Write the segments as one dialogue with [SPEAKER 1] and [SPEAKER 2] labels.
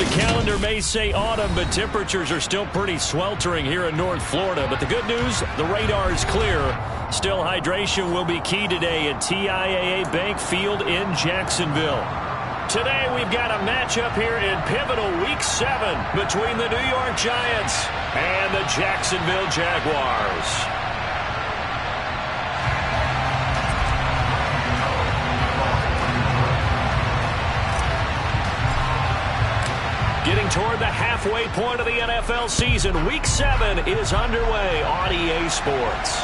[SPEAKER 1] calendar may say autumn, but temperatures are still pretty sweltering here in North Florida. But the good news, the radar is clear. Still, hydration will be key today at TIAA Bank Field in Jacksonville. Today, we've got a matchup here in pivotal Week 7 between the New York Giants and the Jacksonville Jaguars. Getting toward the halfway point of the NFL season, Week 7 is underway on EA Sports.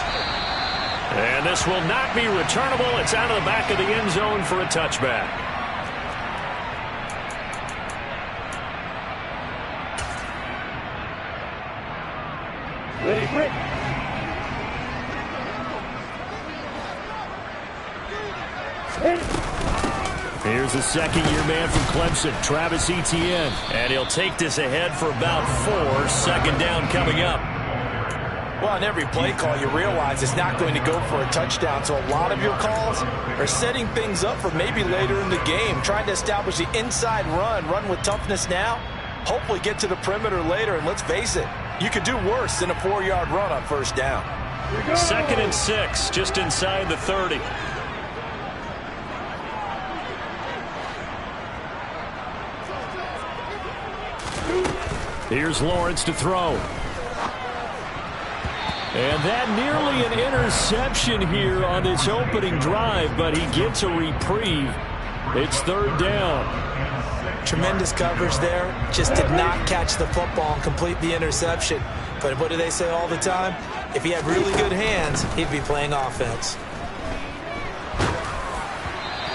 [SPEAKER 1] And this will not be returnable. It's out of the back of the end zone for a touchback.
[SPEAKER 2] Ready, quick.
[SPEAKER 1] Here's the second-year man from Clemson, Travis Etienne. And he'll take this ahead for about 4. Second down coming up.
[SPEAKER 3] Well, on every play call, you realize it's not going to go for a touchdown. So a lot of your calls are setting things up for maybe later in the game, trying to establish the inside run with toughness now, hopefully get to the perimeter later. And let's face it, you could do worse than a 4-yard run on first down.
[SPEAKER 1] 2nd and 6, just inside the 30. Here's Lawrence to throw. And that nearly an interception here on this opening drive, but he gets a reprieve. It's 3rd down.
[SPEAKER 3] Tremendous coverage there. Just did not catch the football and complete the interception. But what do they say all the time? If he had really good hands, he'd be playing offense.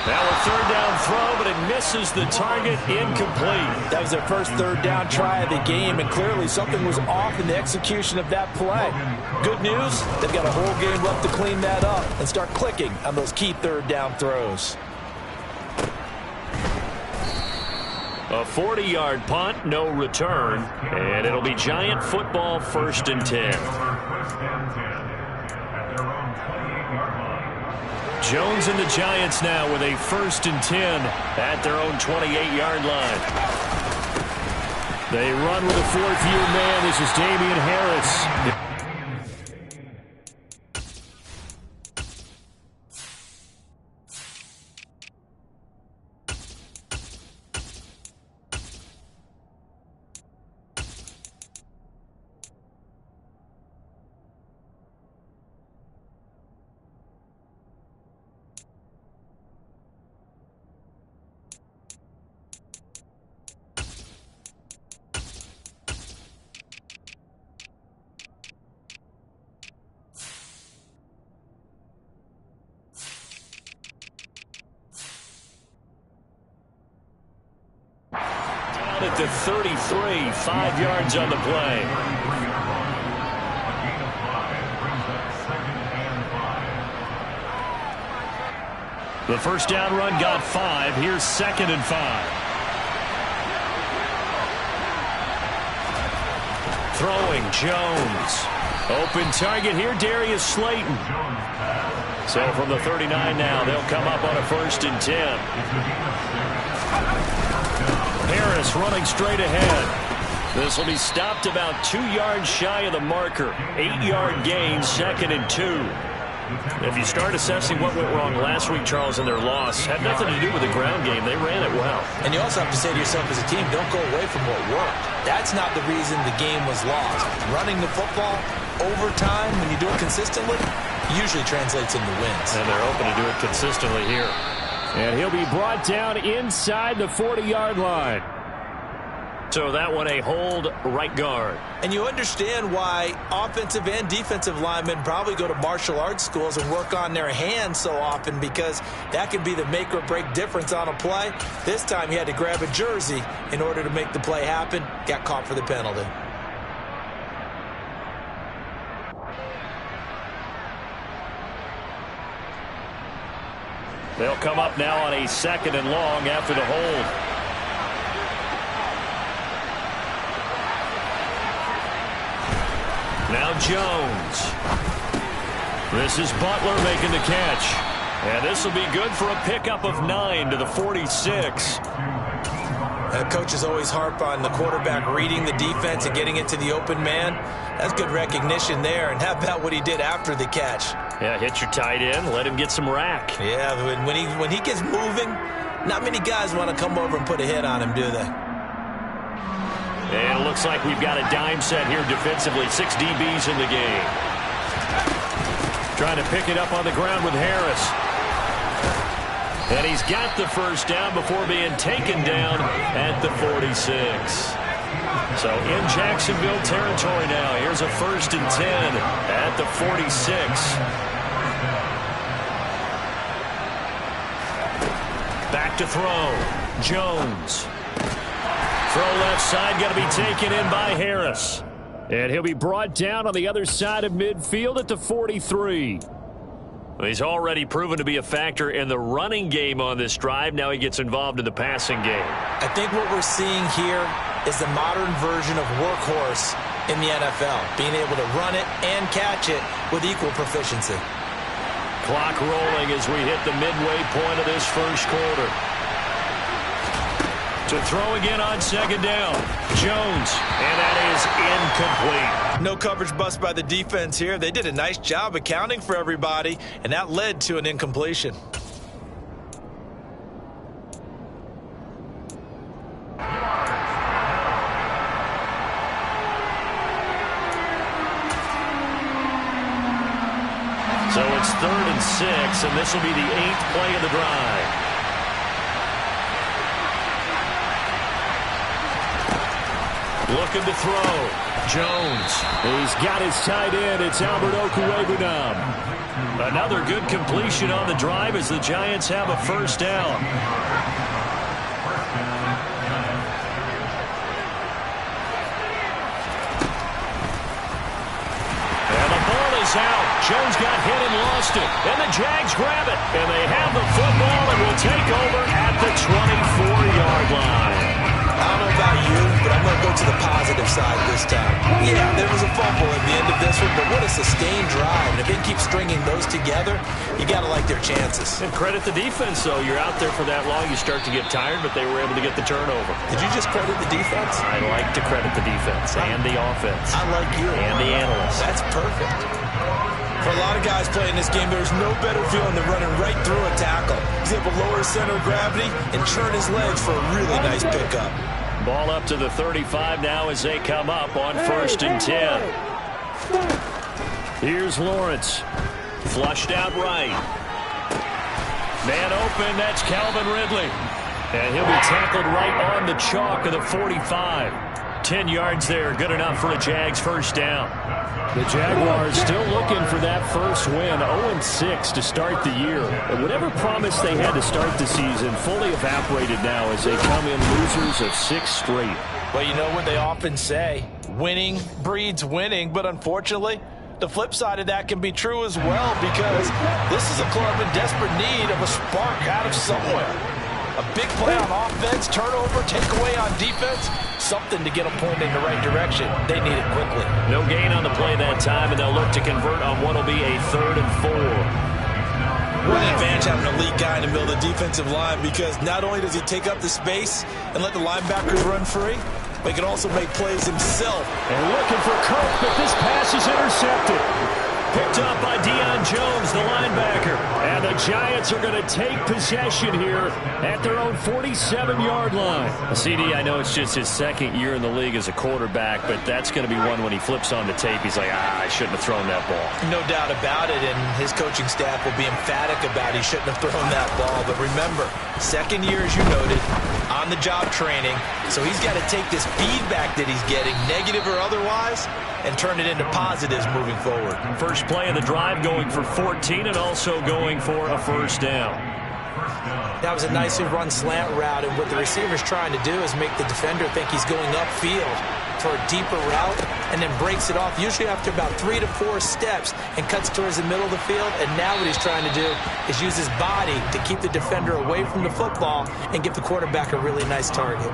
[SPEAKER 1] Now a 3rd down throw, but it misses the target, incomplete.
[SPEAKER 3] That was their first 3rd down try of the game, and clearly something was off in the execution of that play. Good news, they've got a whole game left to clean that up and start clicking on those key 3rd down throws.
[SPEAKER 1] A 40-yard punt, no return, and it'll be Giant football 1st and 10. Jones and the Giants now with a 1st and 10 at their own 28-yard line. They run with a 4th-year man. This is Damian Harris. At the 33, 5 yards on the play. The first down run got 5. Here's 2nd and 5. Throwing, Jones. Open target here, Darius Slayton. So from the 39 now, they'll come up on a 1st and 10. Harris running straight ahead. This will be stopped about 2 yards shy of the marker. 8-yard gain, 2nd and 2. If you start assessing what went wrong last week, Charles, in their loss, had nothing to do with the ground game. They ran it well.
[SPEAKER 3] And you also have to say to yourself as a team, don't go away from what worked. That's not the reason the game was lost. Running the football over time, when you do it consistently, usually translates into wins.
[SPEAKER 1] And they're hoping to do it consistently here. And he'll be brought down inside the 40-yard line. So that one a hold, right guard.
[SPEAKER 3] And you understand why offensive and defensive linemen probably go to martial arts schools and work on their hands so often, because that can be the make or break difference on a play. This time he had to grab a jersey in order to make the play happen. Got caught for the penalty.
[SPEAKER 1] They'll come up now on a 2nd and long after the hold. Now Jones. This is Butler making the catch. And this will be good for a pickup of 9 to the 46.
[SPEAKER 3] Coaches always harp on the quarterback reading the defense and getting it to the open man. That's good recognition there. And how about what he did after the catch?
[SPEAKER 1] Yeah, hit your tight end, let him get some rack.
[SPEAKER 3] Yeah, when he gets moving, not many guys want to come over and put a hit on him, do they?
[SPEAKER 1] And it looks like we've got a dime set here defensively. 6 DBs in the game. Trying to pick it up on the ground with Harris. And he's got the first down before being taken down at the 46. So in Jacksonville territory now. Here's a 1st and 10 at the 46. Back to throw. Jones. Throw left side, got to be taken in by Harris. And he'll be brought down on the other side of midfield at the 43. He's already proven to be a factor in the running game on this drive. Now he gets involved in the passing game.
[SPEAKER 3] I think what we're seeing here is the modern version of workhorse in the NFL, being able to run it and catch it with equal proficiency.
[SPEAKER 1] Clock rolling as we hit the midway point of this first quarter. To throw again on 2nd down. Jones, and that is incomplete.
[SPEAKER 3] No coverage bust by the defense here. They did a nice job accounting for everybody, and that led to an incompletion.
[SPEAKER 1] So it's 3rd and 6, and this will be the 8th play of the drive. Looking to throw. Jones. He's got his tight end. It's Albert Okwuegbunam. Another good completion on the drive as the Giants have a first down. And the ball is out. Jones got hit and lost it. And the Jags grab it. And they have the football and will take over at the 24-yard line.
[SPEAKER 3] I don't know about you, but I'm going to go to the positive side this time. Yeah, there was a fumble at the end of this one, but what a sustained drive. And if they keep stringing those together, you got to like their chances.
[SPEAKER 1] And credit the defense, though. You're out there for that long, you start to get tired, but they were able to get the turnover.
[SPEAKER 3] Did you just credit the defense?
[SPEAKER 1] I like to credit the defense and the offense.
[SPEAKER 3] I like you.
[SPEAKER 1] And the analysts.
[SPEAKER 3] That's perfect. For a lot of guys playing this game, there's no better feeling than running right through a tackle. He's able to lower his center of gravity and churn his legs for a really nice pickup.
[SPEAKER 1] Ball up to the 35 now as they come up on 1st and 10. Here's Lawrence. Flushed out right. Man open, that's Calvin Ridley. And he'll be tackled right on the chalk of the 45. 10 yards there, good enough for a Jags first down. The Jaguars still looking for that first win, 0-6 to start the year. And whatever promise they had to start the season fully evaporated now as they come in losers of 6 straight.
[SPEAKER 3] Well, you know what they often say, winning breeds winning, but unfortunately, the flip side of that can be true as well because this is a club in desperate need of a spark out of somewhere. A big play on offense, turnover, takeaway on defense, something to get them pointed in the right direction. They need it quickly.
[SPEAKER 1] No gain on the play that time, and they'll look to convert on what will be a 3rd and 4.
[SPEAKER 3] What an advantage having a elite guy in the middle of the defensive line because not only does he take up the space and let the linebackers run free, but he can also make plays himself.
[SPEAKER 1] And looking for Kirk, but this pass is intercepted. Picked up by Deion Jones, the linebacker. And the Giants are going to take possession here at their own 47-yard line. CD, I know it's just his 2nd year in the league as a quarterback, but that's going to be one when he flips on the tape. He's like, I shouldn't have thrown that ball.
[SPEAKER 3] No doubt about it, and his coaching staff will be emphatic about he shouldn't have thrown that ball. But remember, 2nd year, as you noted, on-the-job training. So he's got to take this feedback that he's getting, negative or otherwise, and turn it into positives moving forward.
[SPEAKER 1] First play of the drive going for 14 and also going for a first down.
[SPEAKER 3] That was a nicely run slant route, and what the receiver's trying to do is make the defender think he's going upfield for a deeper route and then breaks it off, usually after about 3 to 4 steps, and cuts towards the middle of the field. And now what he's trying to do is use his body to keep the defender away from the football and give the quarterback a really nice target.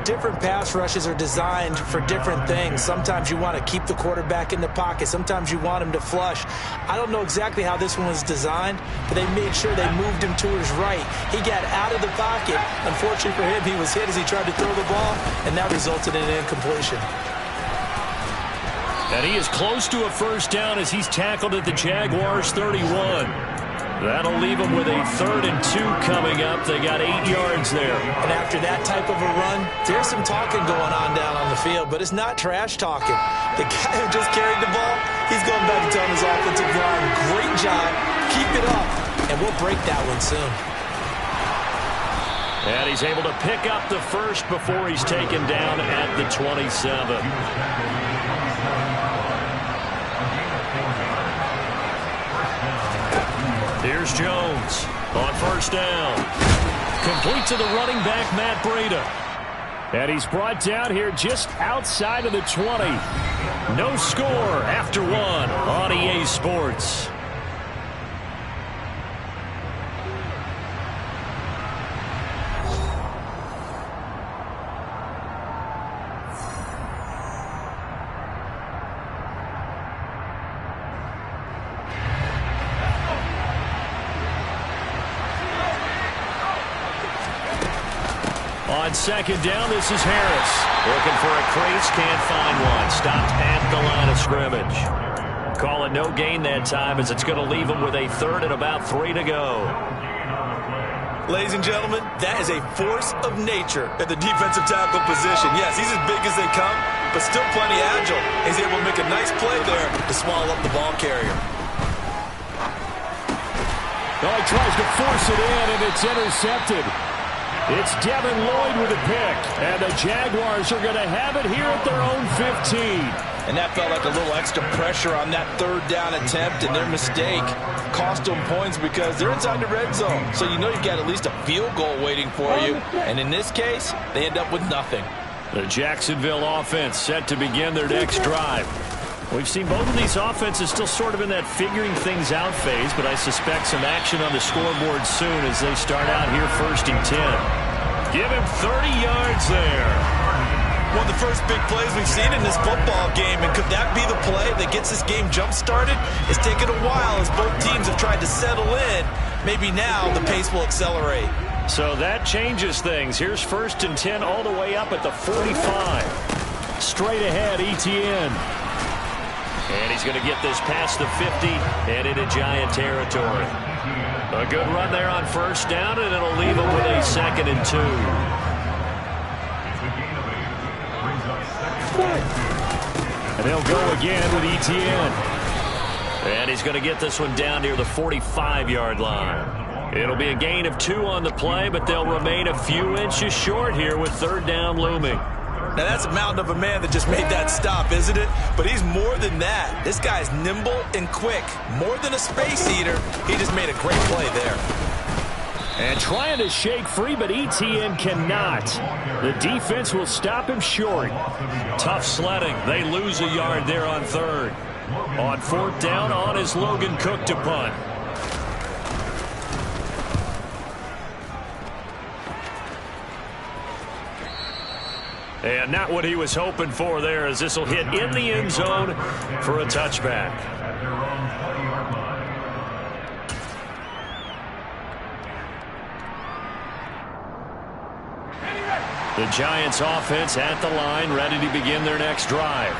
[SPEAKER 3] different pass rushes are designed for different things. Sometimes you want to keep the quarterback in the pocket. Sometimes you want him to flush. I don't know exactly how this one was designed, but they made sure they moved him to his right. He got out of the pocket. Unfortunately for him, he was hit as he tried to throw the ball, and that resulted in an incompletion.
[SPEAKER 1] And he is close to a first down as he's tackled at the Jaguars 31. That'll leave them with a 3rd and 2 coming up. They got 8 yards there.
[SPEAKER 3] And after that type of a run, there's some talking going on down on the field, but it's not trash talking. The guy who just carried the ball, he's going back and telling his offensive line, great job, keep it up, and we'll break that one soon.
[SPEAKER 1] And he's able to pick up the first before he's taken down at the 27. Here's Jones on first down. Complete to the running back, Matt Breida. And he's brought down here just outside of the 20. No score after 1 on EA Sports. On second down, this is Harris. Looking for a crease, can't find one. Stopped at the line of scrimmage. Call it no gain that time as it's going to leave him with a 3rd and about 3 to go.
[SPEAKER 3] Ladies and gentlemen, that is a force of nature at the defensive tackle position. Yes, he's as big as they come, but still plenty agile. He's able to make a nice play there to swallow up the ball carrier.
[SPEAKER 1] Oh, he tries to force it in, and it's intercepted. It's Devin Lloyd with a pick, and the Jaguars are going to have it here at their own 15.
[SPEAKER 3] And that felt like a little extra pressure on that 3rd down attempt, and their mistake cost them points because they're inside the red zone. So you know you've got at least a field goal waiting for you. And in this case, they end up with nothing.
[SPEAKER 1] The Jacksonville offense set to begin their next drive. We've seen both of these offenses still sort of in that figuring things out phase, but I suspect some action on the scoreboard soon as they start out here 1st and 10. Give him 30 yards there.
[SPEAKER 3] One of the first big plays we've seen in this football game, and could that be the play that gets this game jump-started? It's taken a while as both teams have tried to settle in. Maybe now the pace will accelerate.
[SPEAKER 1] So that changes things. Here's 1st and 10 all the way up at the 45. Straight ahead, Etienne. And he's going to get this past the 50 and into Giant territory. A good run there on first down, and it'll leave him with a 2nd and 2. And they'll go again with Etienne. And he's going to get this one down near the 45-yard line. It'll be a gain of 2 on the play, but they'll remain a few inches short here with 3rd down looming.
[SPEAKER 3] Now, that's a mountain of a man that just made that stop, isn't it? But he's more than that. This guy's nimble and quick. More than a space eater. He just made a great play there.
[SPEAKER 1] And trying to shake free, but Etienne cannot. The defense will stop him short. Tough sledding. They lose a yard there on 3rd. On 4th down, on is Logan Cook to punt. And not what he was hoping for there, as this will hit in the end zone for a touchback. The Giants offense at the line, ready to begin their next drive.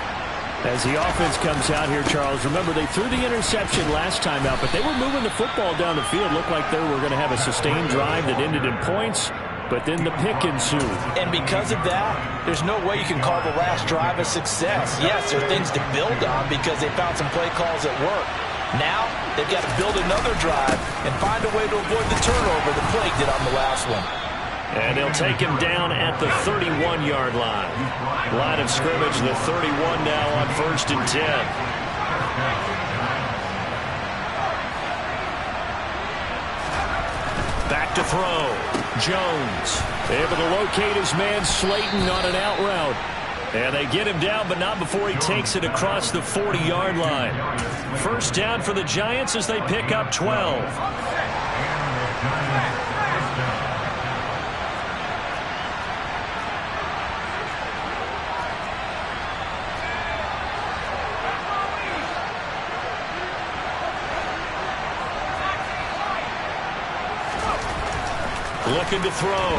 [SPEAKER 1] As the offense comes out here, Charles, remember they threw the interception last time out, but they were moving the football down the field. Looked like they were going to have a sustained drive that ended in points. But then the pick ensued.
[SPEAKER 3] And because of that, there's no way you can call the last drive a success. Yes, there are things to build on because they found some play calls that work. Now, they've got to build another drive and find a way to avoid the turnover that plagued it on the last one.
[SPEAKER 1] And they'll take him down at the 31-yard line. Line of scrimmage, the 31 now on 1st and 10. Back to throw. Jones able to locate his man Slayton on an out route. And they get him down, but not before he takes it across the 40-yard line. First down for the Giants as they pick up 12. Looking to throw.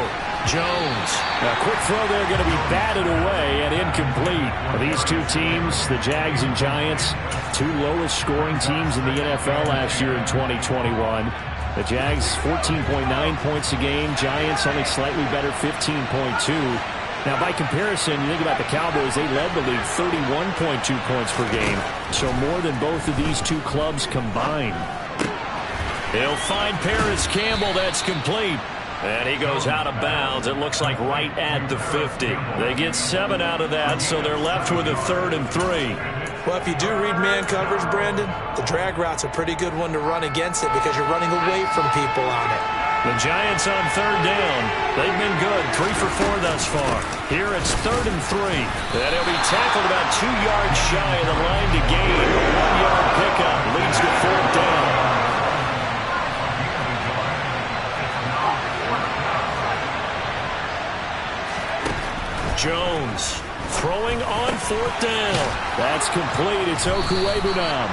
[SPEAKER 1] Jones. A quick throw there, going to be batted away and incomplete. These two teams, the Jags and Giants, two lowest scoring teams in the NFL last year in 2021. The Jags 14.9 points a game. Giants only slightly better, 15.2. Now, by comparison, you think about the Cowboys, they led the league 31.2 points per game. So more than both of these two clubs combined. They'll find Paris Campbell. That's complete. And he goes out of bounds. It looks like right at the 50. They get 7 out of that, so they're left with a 3rd and 3.
[SPEAKER 3] Well, if you do read man coverage, Brandon, the drag route's a pretty good one to run against it because you're running away from people on it.
[SPEAKER 1] The Giants on 3rd down. They've been good, 3 for 4 thus far. Here it's 3rd and 3. And he'll be tackled about 2 yards shy of the line to gain. A 1-yard pickup leads to 4th down. Jones throwing on 4th down. That's complete. It's Okuwebunam.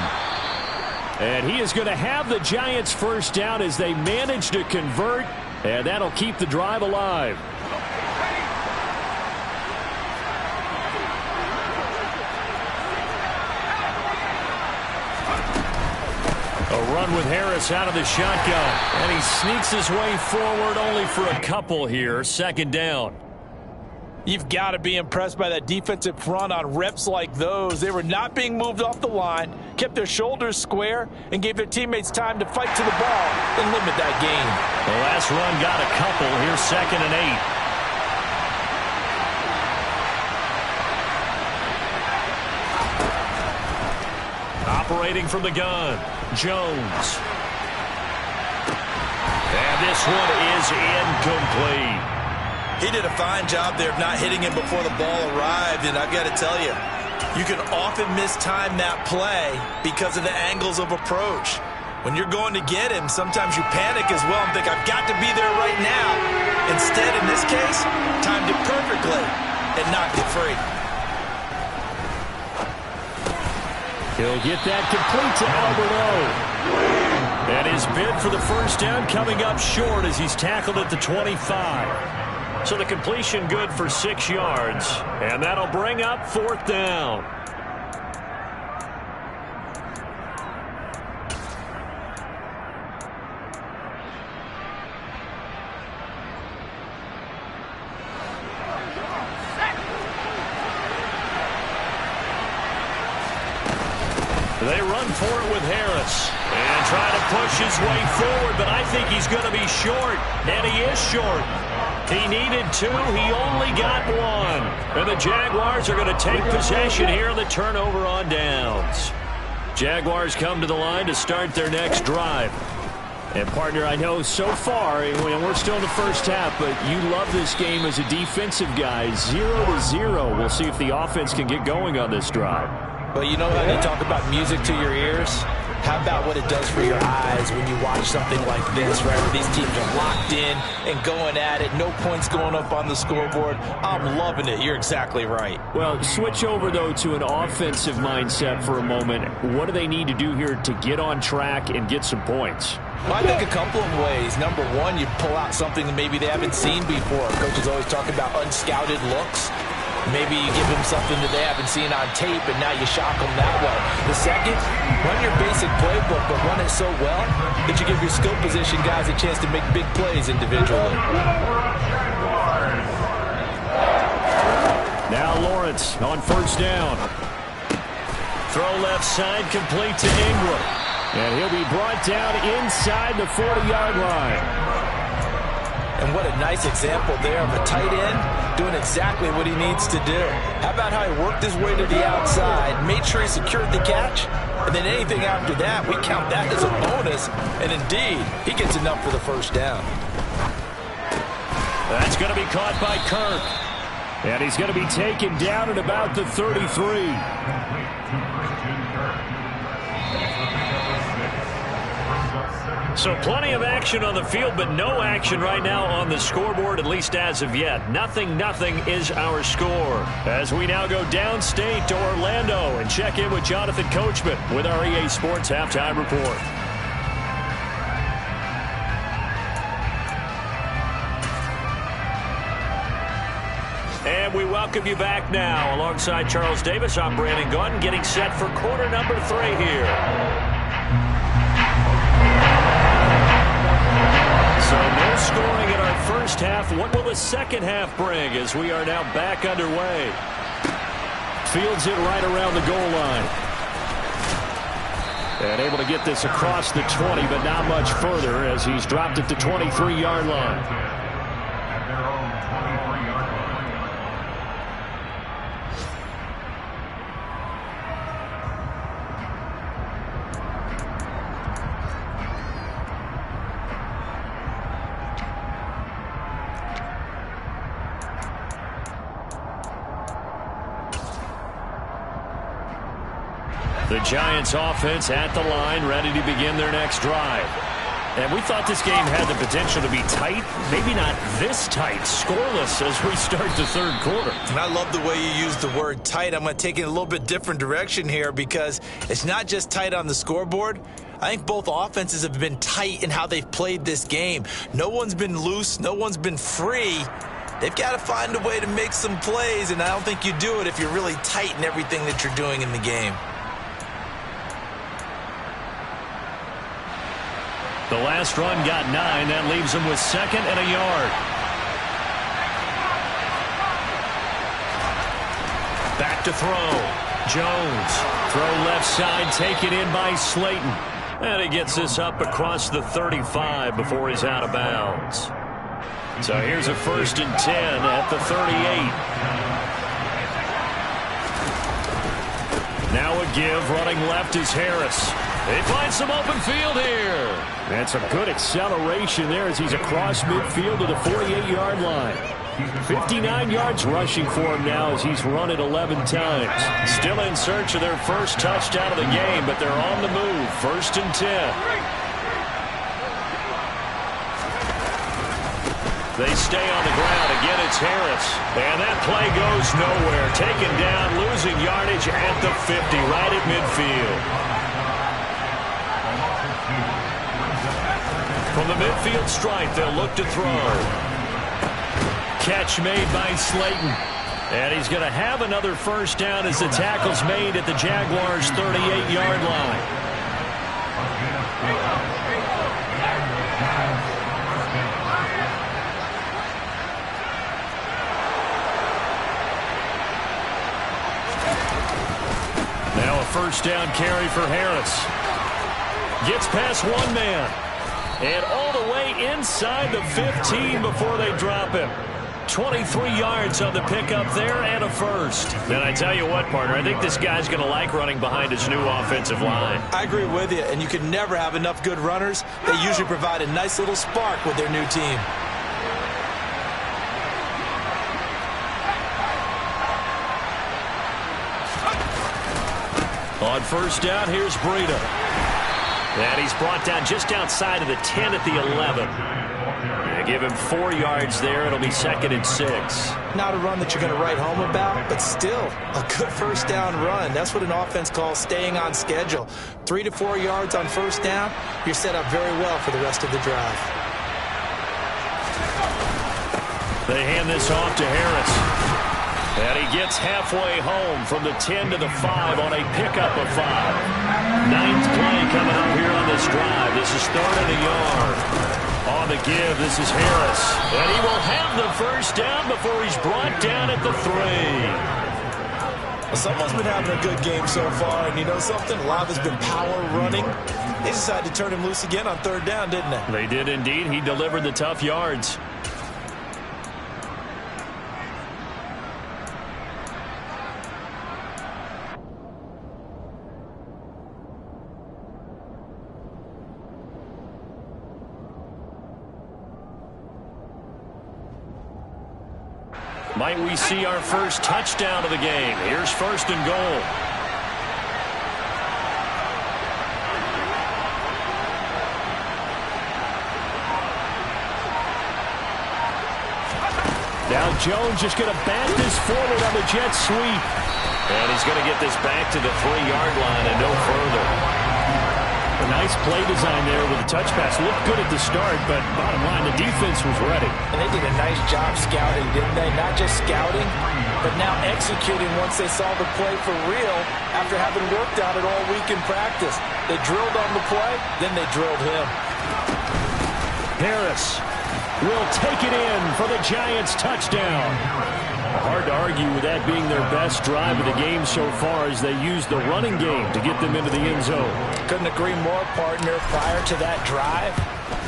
[SPEAKER 1] And he is going to have the Giants' first down as they manage to convert, and that'll keep the drive alive. A run with Harris out of the shotgun, and he sneaks his way forward only for a couple here. 2nd down.
[SPEAKER 3] You've got to be impressed by that defensive front on reps like those. They were not being moved off the line, kept their shoulders square, and gave their teammates time to fight to the ball and limit that gain.
[SPEAKER 1] The last run got a couple. Here's 2nd and 8. Operating from the gun, Jones. And this one is incomplete.
[SPEAKER 3] He did a fine job there of not hitting him before the ball arrived, and I've got to tell you, you can often mistime that play because of the angles of approach. When you're going to get him, sometimes you panic as well and think, I've got to be there right now. Instead, in this case, timed it perfectly and knocked it free.
[SPEAKER 1] He'll get that complete to Albert O. And his bid for the first down coming up short as he's tackled at the 25. So the completion good for 6 yards. And that'll bring up 4th down. They run for it with Harris. And try to push his way forward, but I think he's going to be short. And he is short. He needed 2. He only got 1. And the Jaguars are going to take possession here on the turnover on downs. Jaguars come to the line to start their next drive. And, partner, I know so far, and we're still in the first half, but you love this game as a defensive guy. 0-0. We'll see if the offense can get going on this drive.
[SPEAKER 3] Well, you know how they talk about music to your ears? How about what it does for your eyes when you watch something like this, right, where these teams are locked in and going at it, no points going up on the scoreboard? I'm loving it. You're exactly right.
[SPEAKER 1] Well, switch over, though, to an offensive mindset for a moment. What do they need to do here to get on track and get some points?
[SPEAKER 3] Well, I think a couple of ways. Number one, you pull out something that maybe they haven't seen before. Coaches always talk about unscouted looks. Maybe you give them something that they haven't seen on tape, and now you shock them that way. The second, run your basic playbook, but run it so well that you give your skill position guys a chance to make big plays individually.
[SPEAKER 1] Now Lawrence on 1st down. Throw left side, complete to Ingram. And he'll be brought down inside the 40-yard line.
[SPEAKER 3] And what a nice example there of a tight end doing exactly what he needs to do. How about how he worked his way to the outside, made sure he secured the catch, and then anything after that, we count that as a bonus. And indeed, he gets enough for the first down.
[SPEAKER 1] That's going to be caught by Kirk. And he's going to be taken down at about the 33. So plenty of action on the field, but no action right now on the scoreboard, at least as of yet. 0-0 is our score. As we now go downstate to Orlando and check in with Jonathan Coachman with our EA Sports Halftime Report. And we welcome you back now. Alongside Charles Davis, I'm Brandon Gaudin, getting set for quarter number 3 here. So no scoring in our first half. What will the second half bring as we are now back underway? Fields it right around the goal line. And able to get this across the 20, but not much further as he's dropped it to 23-yard line. The Giants offense at the line, ready to begin their next drive. And we thought this game had the potential to be tight, maybe not this tight, scoreless as we start the third quarter.
[SPEAKER 3] And I love the way you use the word tight. I'm going to take it in a little bit different direction here because it's not just tight on the scoreboard. I think both offenses have been tight in how they've played this game. No one's been loose. No one's been free. They've got to find a way to make some plays, and I don't think you do it if you're really tight in everything that you're doing in the game.
[SPEAKER 1] The last run got 9. That leaves them with 2nd and a yard. Back to throw. Jones. Throw left side, taken in by Slayton. And he gets this up across the 35 before he's out of bounds. So here's a 1st and 10 at the 38. Now a give. Running left is Harris. They find some open field here. And some good acceleration there as he's across midfield to the 48-yard line. 59 yards rushing for him now as he's run it 11 times. Still in search of their first touchdown of the game, but they're on the move. 1st and 10. They stay on the ground. Again, it's Harris. And that play goes nowhere. Taken down, losing yardage at the 50, right at midfield. From the midfield stripe, they'll look to throw. Catch made by Slayton. And he's going to have another first down as the tackle's made at the Jaguars' 38-yard line. Now a first down carry for Harris. Gets past one man. And all the way inside the 15 before they drop him. 23 yards on the pickup there and a first. And I tell you what, partner, I think this guy's going to like running behind his new offensive line.
[SPEAKER 3] I agree with you, and you can never have enough good runners. They usually provide a nice little spark with their new team.
[SPEAKER 1] On first down, here's Breida. And he's brought down just outside of the 10 at the 11. They give him 4 yards there. It'll be 2nd and 6.
[SPEAKER 3] Not a run that you're going to write home about, but still a good first down run. That's what an offense calls staying on schedule. 3 to 4 yards on first down, you're set up very well for the rest of the drive.
[SPEAKER 1] They hand this off to Harris. And he gets halfway home from the 10 to the 5 on a pickup of 5. 9th play coming up here on this drive. This is 3rd and a yard. On the give, this is Harris. And he will have the first down before he's brought down at the 3.
[SPEAKER 3] Well, someone's been having a good game so far, and you know something? A lot of it's been power running. They decided to turn him loose again on 3rd down, didn't they?
[SPEAKER 1] They did indeed. He delivered the tough yards. Might we see our first touchdown of the game? Here's 1st and goal. Now Jones just going to bat this forward on the jet sweep. And he's going to get this back to the 3-yard line and no further. Nice play design there with the touch pass. Looked good at the start, but bottom line, the defense was ready.
[SPEAKER 3] And they did a nice job scouting, didn't they? Not just scouting, but now executing once they saw the play for real after having worked on it all week in practice. They drilled on the play, then they drilled him.
[SPEAKER 1] Harris will take it in for the Giants touchdown. Hard to argue with that being their best drive of the game so far as they used the running game to get them into the end zone.
[SPEAKER 3] Couldn't agree more, partner. Prior to that drive,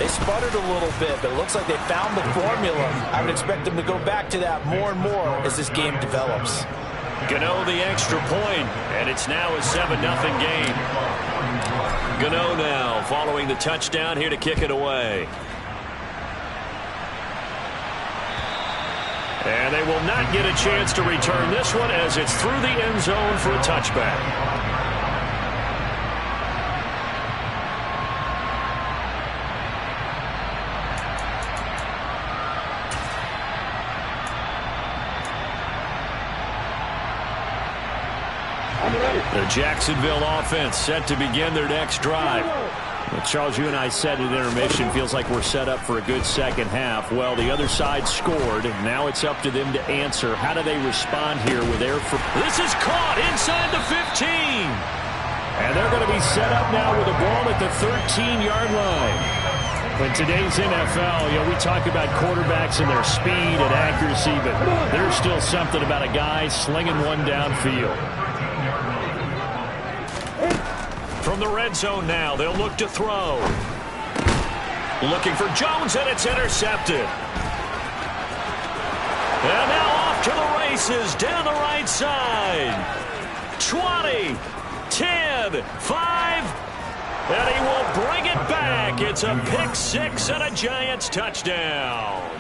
[SPEAKER 3] they sputtered a little bit, but it looks like they found the formula. I would expect them to go back to that more and more as this game develops.
[SPEAKER 1] Gano the extra point, and it's now a 7-0 game. Gano now following the touchdown here to kick it away. And they will not get a chance to return this one as it's through the end zone for a touchback. The Jacksonville offense set to begin their next drive. Well, Charles, you and I said at intermission, feels like we're set up for a good second half. Well, the other side scored, and now it's up to them to answer. How do they respond here with their... This is caught inside the 15. And they're going to be set up now with a ball at the 13-yard line. In today's NFL, we talk about quarterbacks and their speed and accuracy, but there's still something about a guy slinging one downfield. From the red zone now, they'll look to throw. Looking for Jones, and it's intercepted. And now off to the races down the right side. 20, 10, 5, and he will bring it back. It's a pick six and a Giants touchdown.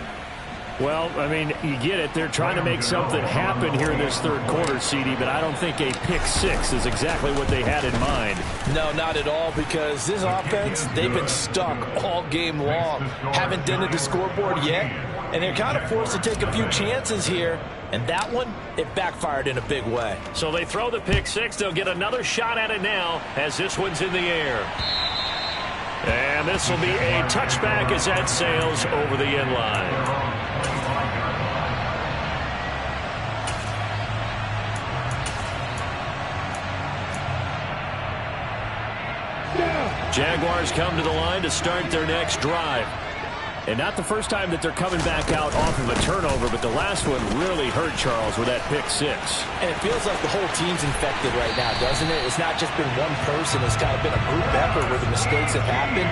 [SPEAKER 1] Well, I mean, you get it. They're trying to make something happen here in this third quarter, CD, but I don't think a pick six is exactly what they had in mind.
[SPEAKER 3] No, not at all, because this offense, they've been stuck all game long. Haven't dented the scoreboard yet, and they're kind of forced to take a few chances here. And that one, it backfired in a big way.
[SPEAKER 1] So they throw the pick six. They'll get another shot at it now as this one's in the air. And this will be a touchback as that sails over the end line. Jaguars come to the line to start their next drive. And not the first time that they're coming back out off of a turnover, but the last one really hurt Charles with that pick six.
[SPEAKER 3] And it feels like the whole team's infected right now, doesn't it? It's not just been one person. It's kind of been a group effort where the mistakes have happened.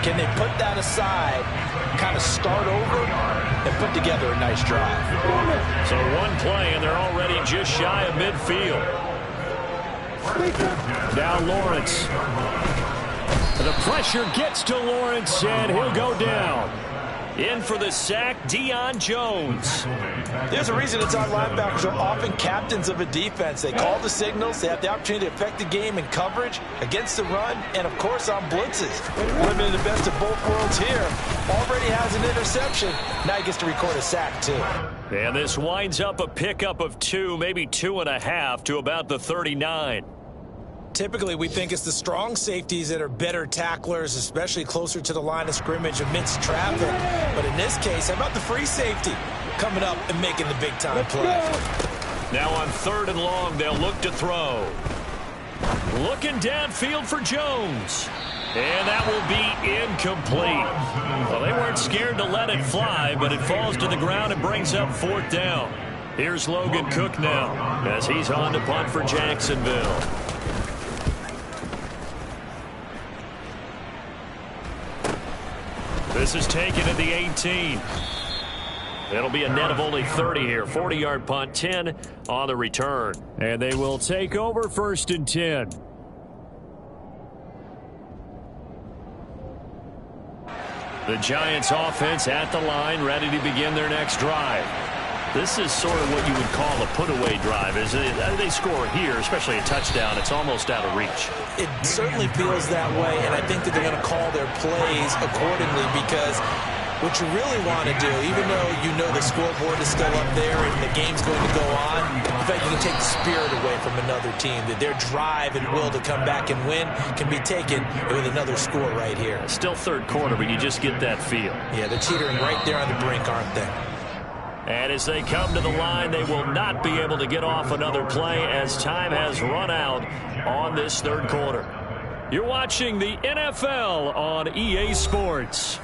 [SPEAKER 3] Can they put that aside, kind of start over, and put together a nice drive?
[SPEAKER 1] So one play, and they're already just shy of midfield. Now Lawrence. The pressure gets to Lawrence, and he'll go down. In for the sack, Deion Jones.
[SPEAKER 3] There's a reason inside linebackers are often captains of a defense. They call the signals. They have the opportunity to affect the game in coverage, against the run, and, of course, on blitzes. Living the best of both worlds here. Already has an interception. Now he gets to record a sack, too.
[SPEAKER 1] And this winds up a pickup of 2, maybe 2.5 to about the 39.
[SPEAKER 3] Typically, we think it's the strong safeties that are better tacklers, especially closer to the line of scrimmage amidst traffic. But in this case, how about the free safety coming up and making the big-time play?
[SPEAKER 1] Now on 3rd and long, they'll look to throw. Looking downfield for Jones. And that will be incomplete. Well, they weren't scared to let it fly, but it falls to the ground and brings up 4th down. Here's Logan Cook now as he's on to punt for Jacksonville. This is taken at the 18. It'll be a net of only 30 here. 40-yard punt, 10 on the return. And they will take over 1st and 10. The Giants offense at the line, ready to begin their next drive. This is sort of what you would call a put-away drive. As they score here, especially a touchdown, it's almost out of reach.
[SPEAKER 3] It certainly feels that way, and I think that they're going to call their plays accordingly, because what you really want to do, even though you know the scoreboard is still up there and the game's going to go on, in fact, you can can take the spirit away from another team. That their drive and will to come back and win can be taken with another score right here.
[SPEAKER 1] Still third quarter, but you just get that feel.
[SPEAKER 3] Yeah, they're teetering right there on the brink, aren't they?
[SPEAKER 1] And as they come to the line, they will not be able to get off another play as time has run out on this third quarter. You're watching the NFL on EA Sports.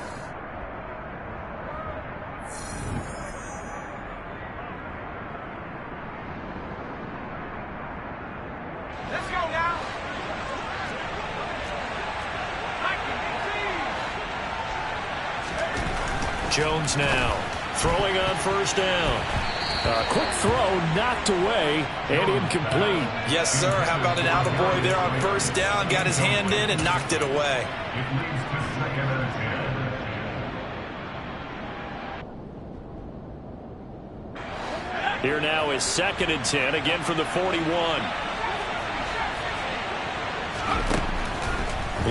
[SPEAKER 2] Let's go now.
[SPEAKER 1] Jones now throwing on first down. A quick throw knocked away and incomplete.
[SPEAKER 3] Yes, sir. How about an attaboy there on first down? Got his hand in and knocked it away.
[SPEAKER 1] Here now is 2nd and 10, again from the 41.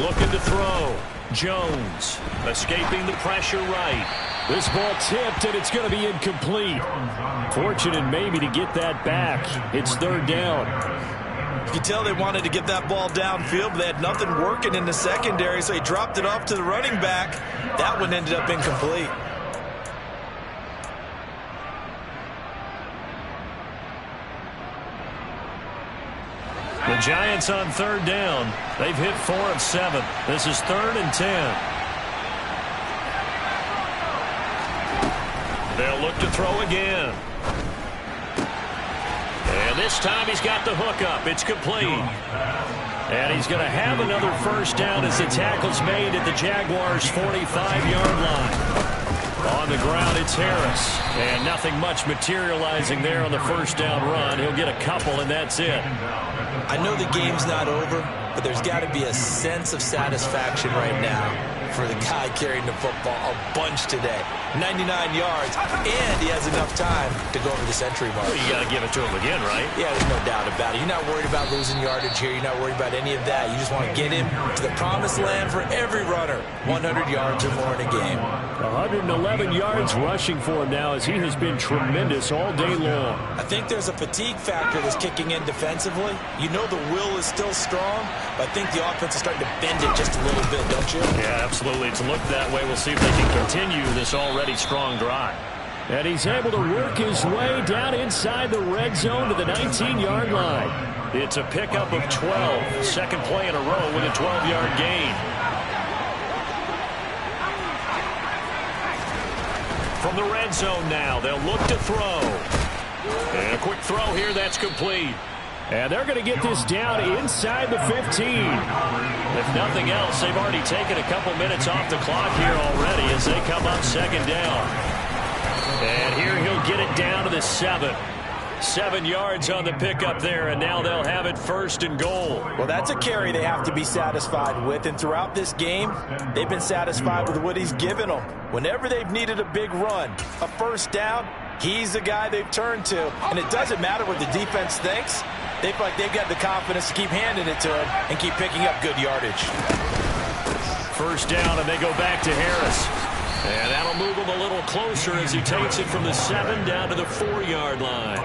[SPEAKER 1] Looking to throw. Jones escaping the pressure right. This ball tipped, and it's going to be incomplete. Fortunate maybe to get that back. It's 3rd down.
[SPEAKER 3] You can tell they wanted to get that ball downfield, but they had nothing working in the secondary, so he dropped it off to the running back. That one ended up incomplete.
[SPEAKER 1] The Giants on 3rd down. They've hit 4 of 7. This is 3rd and 10. They'll look to throw again. And this time he's got the hook up. It's complete. And he's going to have another first down as the tackle's made at the Jaguars' 45-yard line. On the ground, it's Harris. And nothing much materializing there on the first down run. He'll get a couple, and that's it.
[SPEAKER 3] I know the game's not over, but there's got to be a sense of satisfaction right now for the guy carrying the football a bunch today. 99 yards, and he has enough time to go over the century mark.
[SPEAKER 1] Well, you got to give it to him again, right?
[SPEAKER 3] Yeah, there's no doubt about it. You're not worried about losing yardage here. You're not worried about any of that. You just want to get him to the promised land for every runner. 100 yards or more in a game.
[SPEAKER 1] 111 yards rushing for him now as he has been tremendous all day long.
[SPEAKER 3] I think there's a fatigue factor that's kicking in defensively. You know the will is still strong, but I think the offense is starting to bend it just a little bit, don't you?
[SPEAKER 1] Yeah, absolutely. It's looked that way. We'll see if they can continue this already strong drive. And he's able to work his way down inside the red zone to the 19-yard line. It's a pickup of 12. Second play in a row with a 12-yard gain. From the red zone now, they'll look to throw. And a quick throw here, that's complete. And they're going to get this down inside the 15. If nothing else, they've already taken a couple minutes off the clock here already as they come up 2nd down. And here he'll get it down to the 7. 7 yards on the pickup there, and now they'll have it 1st and goal.
[SPEAKER 3] Well, that's a carry they have to be satisfied with, and throughout this game, they've been satisfied with what he's given them. Whenever they've needed a big run, a first down, he's the guy they've turned to. And it doesn't matter what the defense thinks. They feel like they've got the confidence to keep handing it to him and keep picking up good yardage.
[SPEAKER 1] First down, and they go back to Harris. And that'll move him a little closer as he takes it from the 7 down to the 4-yard line.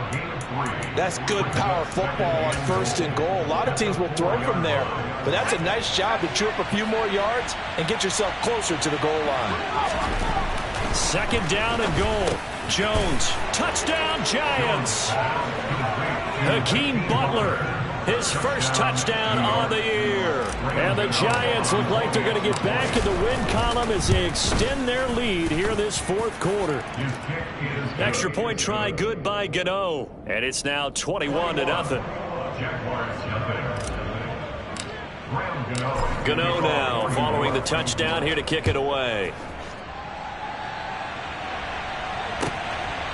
[SPEAKER 3] That's good power football on 1st and goal. A lot of teams will throw from there, but that's a nice job to chew up a few more yards and get yourself closer to the goal line.
[SPEAKER 1] 2nd down and goal. Jones, touchdown Giants. Hakeem Butler, his first touchdown on the year. And the Giants look like they're going to get back in the win column as they extend their lead here in this 4th quarter. Extra point try good by Gano. And it's now 21-0. Gano now following the touchdown here to kick it away.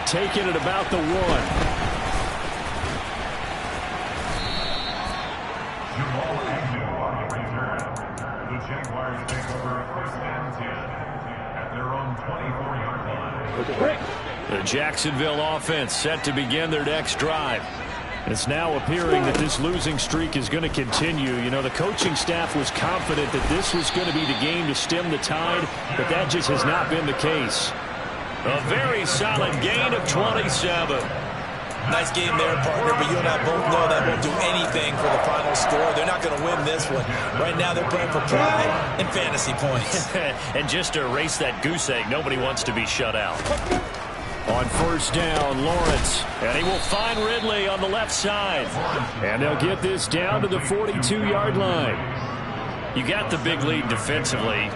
[SPEAKER 1] Taking it about the 1. The Jacksonville offense set to begin their next drive. It's now appearing that this losing streak is going to continue. You know, the coaching staff was confident that this was going to be the game to stem the tide, but that just has not been the case. A very solid gain of 27.
[SPEAKER 3] Nice game there, partner, but you and I both know that won't do anything for the final score. They're not going to win this one. Right now they're playing for pride and fantasy points.
[SPEAKER 1] And just to erase that goose egg, nobody wants to be shut out. On first down, Lawrence. And he will find Ridley on the left side. And they'll get this down to the 42-yard line. You got the big lead defensively.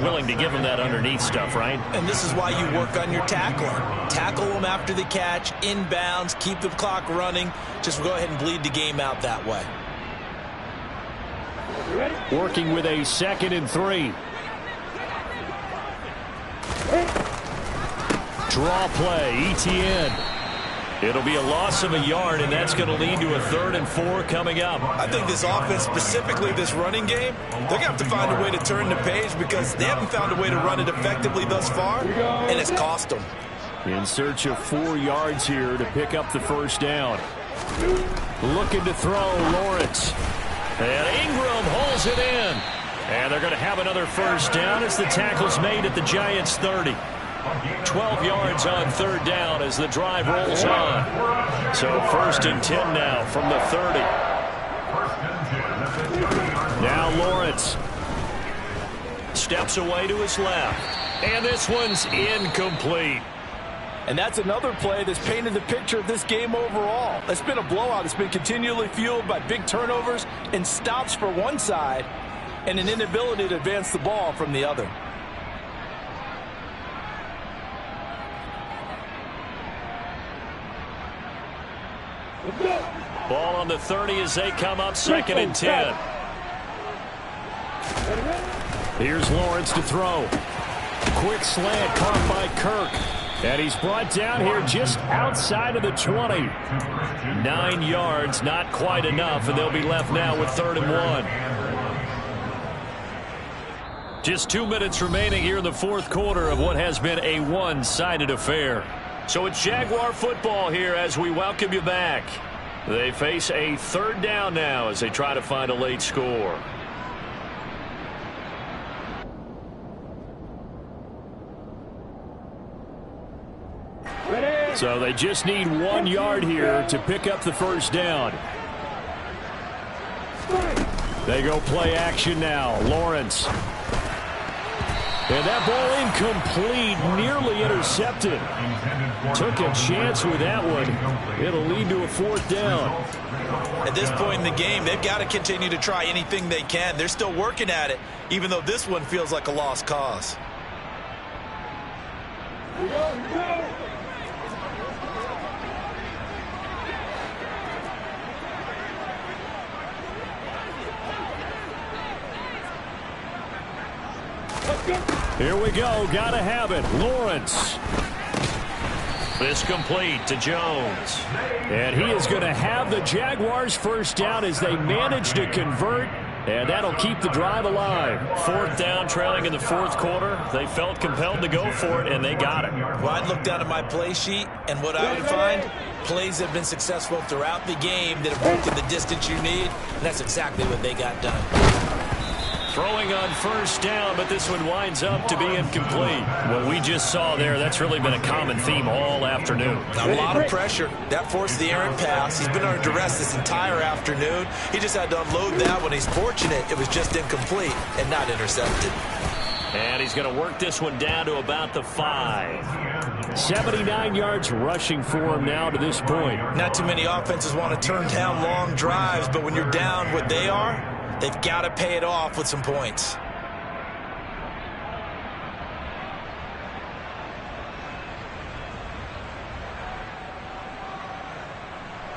[SPEAKER 1] Willing to give them that underneath stuff, right?
[SPEAKER 3] And this is why you work on your tackling. Tackle them after the catch, inbounds, keep the clock running. Just go ahead and bleed the game out that way.
[SPEAKER 1] Working with a 2nd and 3. Draw play, ETN. It'll be a loss of a yard, and that's going to lead to a 3rd and 4 coming up.
[SPEAKER 3] I think this offense, specifically this running game, they're going to have to find a way to turn the page because they haven't found a way to run it effectively thus far, and it's cost them.
[SPEAKER 1] In search of 4 yards here to pick up the first down. Looking to throw, Lawrence. And Ingram holds it in. And they're going to have another first down as the tackle's made at the Giants' 30. 12 yards on 3rd down as the drive rolls on. So 1st and 10 now from the 30. Now Lawrence steps away to his left. And this one's incomplete.
[SPEAKER 3] And that's another play that's painted the picture of this game overall. It's been a blowout. It's been continually fueled by big turnovers and stops for one side and an inability to advance the ball from the other.
[SPEAKER 1] Ball on the 30 as they come up 2nd and 10. Here's Lawrence to throw. Quick slant caught by Kirk. And he's brought down here just outside of the 20. 9 yards, not quite enough, and they'll be left now with 3rd and 1. Just 2 minutes remaining here in the 4th quarter of what has been a one-sided affair. So it's Jaguar football here as we welcome you back. They face a 3rd down now as they try to find a late score. So they just need 1 yard here to pick up the first down. They go play action now. Lawrence. And that ball incomplete, nearly intercepted. Took a chance with that one. It'll lead to a 4th down.
[SPEAKER 3] At this point in the game, they've got to continue to try anything they can. They're still working at it, even though this one feels like a lost cause.
[SPEAKER 1] Here we go. Gotta have it. Lawrence. This complete to Jones. And he is going to have the Jaguars first down as they manage to convert. And that'll keep the drive alive. 4th down, trailing in the 4th quarter. They felt compelled to go for it, and they got it.
[SPEAKER 3] Well, I'd look down at my play sheet, and what I would find, plays have been successful throughout the game that have broken the distance you need, and that's exactly what they got done.
[SPEAKER 1] Throwing on first down, but this one winds up to be incomplete. What we just saw there, that's really been a common theme all afternoon.
[SPEAKER 3] A lot of pressure. That forced the errant pass. He's been under duress this entire afternoon. He just had to unload that when he's fortunate. It was just incomplete and not intercepted.
[SPEAKER 1] And he's going to work this one down to about the 5. 79 yards rushing for him now to this point.
[SPEAKER 3] Not too many offenses want to turn down long drives, but when you're down what they are, they've got to pay it off with some points.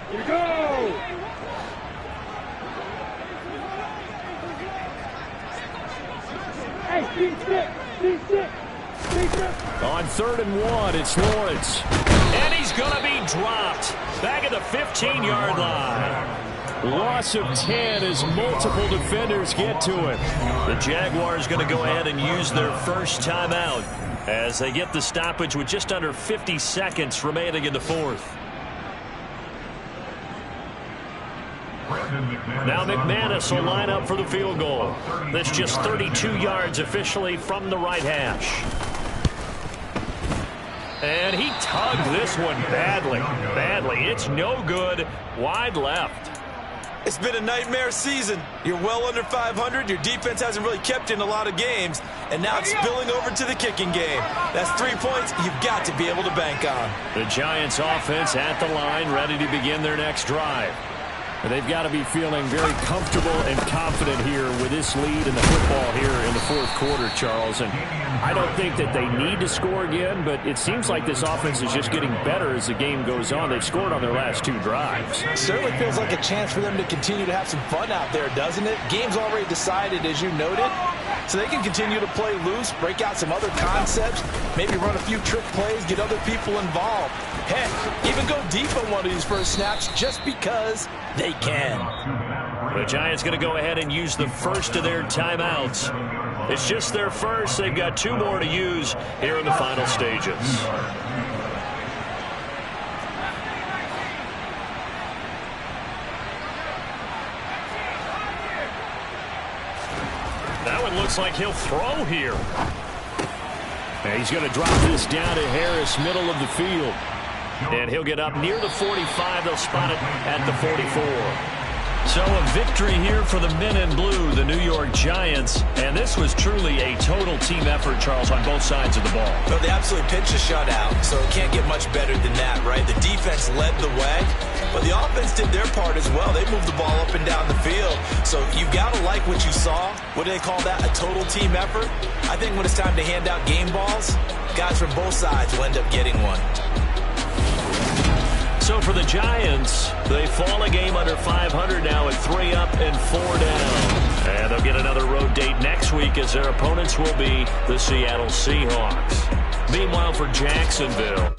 [SPEAKER 2] Here we go! Hey, D6!
[SPEAKER 1] On 3rd and 1, it's Lawrence. And he's going to be dropped back at the 15-yard line. Loss of 10 as multiple defenders get to him. The Jaguars going to go ahead and use their first timeout as they get the stoppage with just under 50 seconds remaining in the 4th. Now McManus will line up for the field goal. That's just 32 yards officially from the right hash. And he tugged this one badly. It's no good. Wide left.
[SPEAKER 3] It's been a nightmare season. You're well under 500. Your defense hasn't really kept you in a lot of games. And now it's spilling over to the kicking game. That's 3 points you've got to be able to bank on.
[SPEAKER 1] The Giants offense at the line, ready to begin their next drive. They've got to be feeling very comfortable and confident here with this lead in the football here in the fourth quarter, Charles. And I don't think that they need to score again, but it seems like this offense is just getting better as the game goes on. They've scored on their last 2 drives.
[SPEAKER 3] Certainly feels like a chance for them to continue to have some fun out there, doesn't it? Game's already decided, as you noted. So they can continue to play loose, break out some other concepts, maybe run a few trick plays, get other people involved. Heck, even go deep on one of these first snaps just because they can.
[SPEAKER 1] The Giants going to go ahead and use the first of their timeouts. It's just their first. They've got 2 more to use here in the final stages. That one looks like he'll throw here. And he's going to drop this down to Harris, middle of the field. And he'll get up near the 45. They'll spot it at the 44. So a victory here for the men in blue, the New York Giants. And this was truly a total team effort, Charles, on both sides of the ball.
[SPEAKER 3] Well, they absolutely pitched a shutout, so it can't get much better than that, right? The defense led the way, but the offense did their part as well. They moved the ball up and down the field. So you've got to like what you saw. What do they call that? A total team effort? I think when it's time to hand out game balls, guys from both sides will end up getting one.
[SPEAKER 1] So for the Giants, they fall a game under 500 now at 3 up and 4 down. And they'll get another road date next week as their opponents will be the Seattle Seahawks. Meanwhile, for Jacksonville,